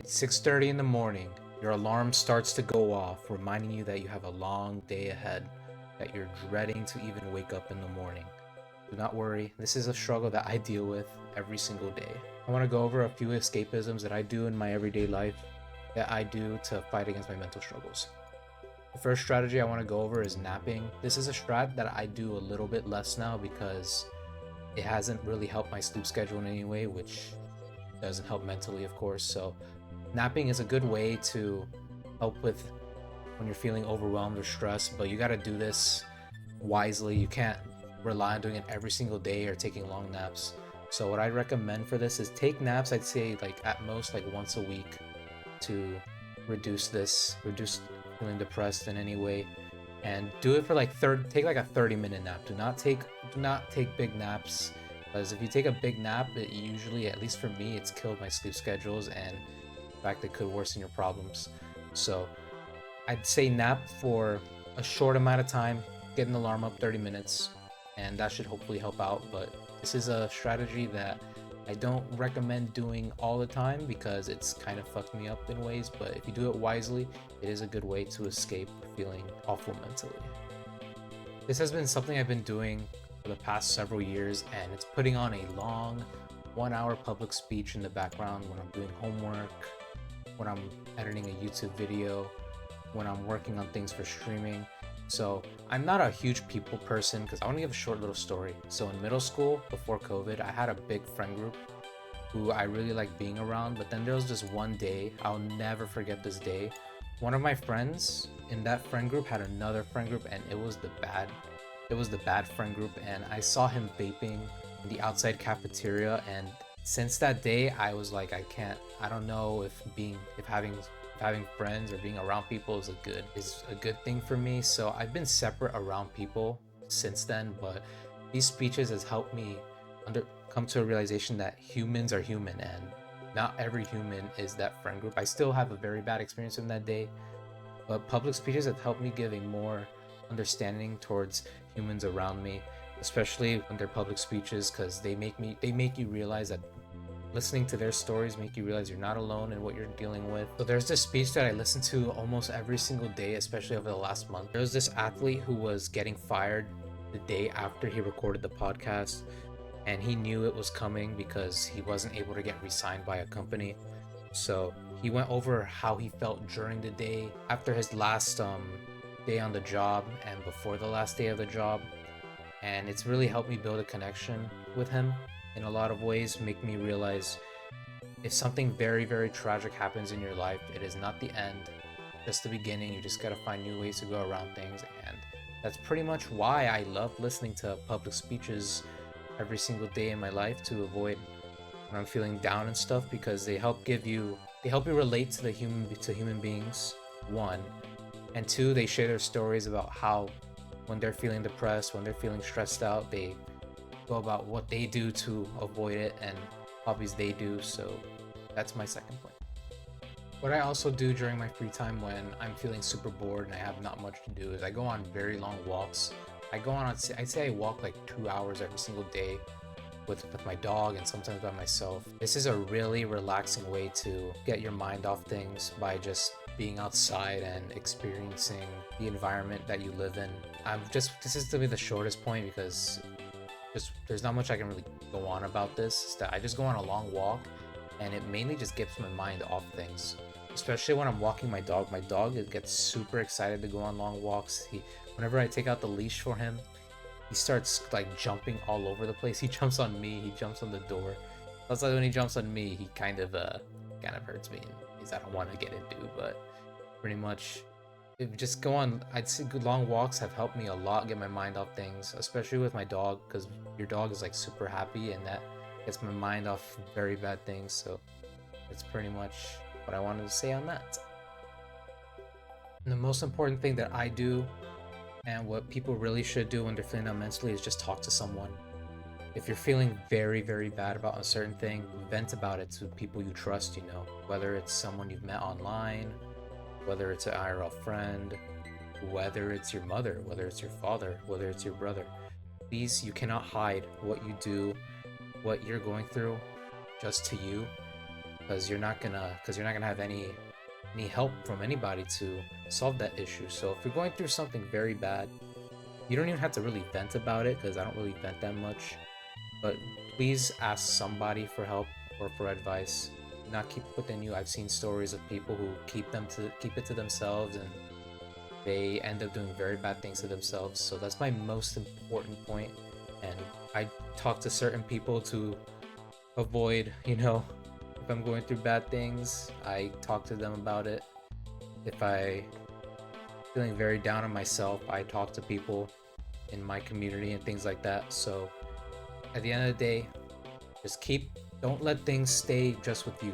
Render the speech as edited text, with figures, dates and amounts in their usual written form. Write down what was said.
It's 6:30 in the morning. Your alarm starts to go off, reminding you that you have a long day ahead, that you're dreading to even wake up in the morning. Do not worry, this is a struggle that I deal with every single day. I want to go over a few escapisms that I do in my everyday life that I do to fight against my mental struggles. The first strategy I want to go over is napping. This is a strat that I do a little bit less now because it hasn't really helped my sleep schedule in any way, which doesn't help mentally, of course. So, napping is a good way to help with when you're feeling overwhelmed or stressed, but you got to do this wisely. You can't rely on doing it every single day or taking long naps. So, what I recommend for this is take naps, I'd say, like at most, like once a week to reduce feeling depressed in any way, and do it for like take like a 30-minute nap. Do not take big naps, because if you take a big nap, it usually, at least for me, it's killed my sleep schedules, and in fact it could worsen your problems. So I'd say nap for a short amount of time, get an alarm up 30 minutes, and that should hopefully help out. But this is a strategy that I don't recommend doing all the time because it's kind of fucked me up in ways, but if you do it wisely, it is a good way to escape feeling awful mentally. This has been something I've been doing for the past several years, and it's putting on a long 1 hour public speech in the background when I'm doing homework, when I'm editing a YouTube video, when I'm working on things for streaming. So I'm not a huge people person because I want to give a short little story. So in middle school, before COVID, I had a big friend group who I really liked being around. But then there was just one day, I'll never forget this day. One of my friends in that friend group had another friend group, and it was the bad friend group, and I saw him vaping in the outside cafeteria, and since that day I was like, I don't know if having friends or being around people is a good thing for me. So I've been separate around people since then, but these speeches has helped me come to a realization that humans are human, and not every human is that friend group. I still have a very bad experience from that day, but public speeches have helped me give a more understanding towards humans around me, especially when they're public speeches, because they make you realize that listening to their stories make you realize you're not alone in what you're dealing with. So there's this speech that I listen to almost every single day, especially over the last month. There was this athlete who was getting fired the day after he recorded the podcast, and he knew it was coming because he wasn't able to get re-signed by a company. So he went over how he felt during the day after his last day on the job and before the last day of the job, and it's really helped me build a connection with him in a lot of ways, make me realize if something very, very tragic happens in your life, it is not the end, just the beginning. You just gotta find new ways to go around things, and that's pretty much why I love listening to public speeches every single day in my life, to avoid when I'm feeling down and stuff, because they help you relate to human beings, one, and two, they share their stories about how when they're feeling depressed, when they're feeling stressed out, they go about what they do to avoid it and hobbies they do. So that's my second point. What I also do during my free time when I'm feeling super bored and I have not much to do is I go on very long walks. I'd say I walk like 2 hours every single day with my dog and sometimes by myself. This is a really relaxing way to get your mind off things by just being outside and experiencing the environment that you live in. This is to be the shortest point because just there's not much I can really go on about this. Is that I just go on a long walk, and it mainly just gets my mind off things. Especially when I'm walking my dog. My dog gets super excited to go on long walks. Whenever I take out the leash for him, he starts like jumping all over the place. He jumps on me. He jumps on the door. That's like when he jumps on me, he kind of hurts me. And I don't want to get into, but pretty much if just go on, I'd say good long walks have helped me a lot get my mind off things, especially with my dog, because your dog is like super happy, and that gets my mind off very bad things. So that's pretty much what I wanted to say on that. And the most important thing that I do, and what people really should do when they're feeling down mentally, is just talk to someone. If you're feeling very, very bad about a certain thing, vent about it to people you trust, whether it's someone you've met online, whether it's an IRL friend, whether it's your mother, whether it's your father, whether it's your brother. Please, you cannot hide what you do, what you're going through, just to you, because you're not gonna have any help from anybody to solve that issue. So if you're going through something very bad, you don't even have to really vent about it, because I don't really vent that much. But please ask somebody for help or for advice. Do not keep it within you. I've seen stories of people who keep it to themselves, and they end up doing very bad things to themselves. So that's my most important point. And I talk to certain people to avoid, if I'm going through bad things, I talk to them about it. If I feeling very down on myself, I talk to people in my community and things like that. So at the end of the day, just don't let things stay just with you.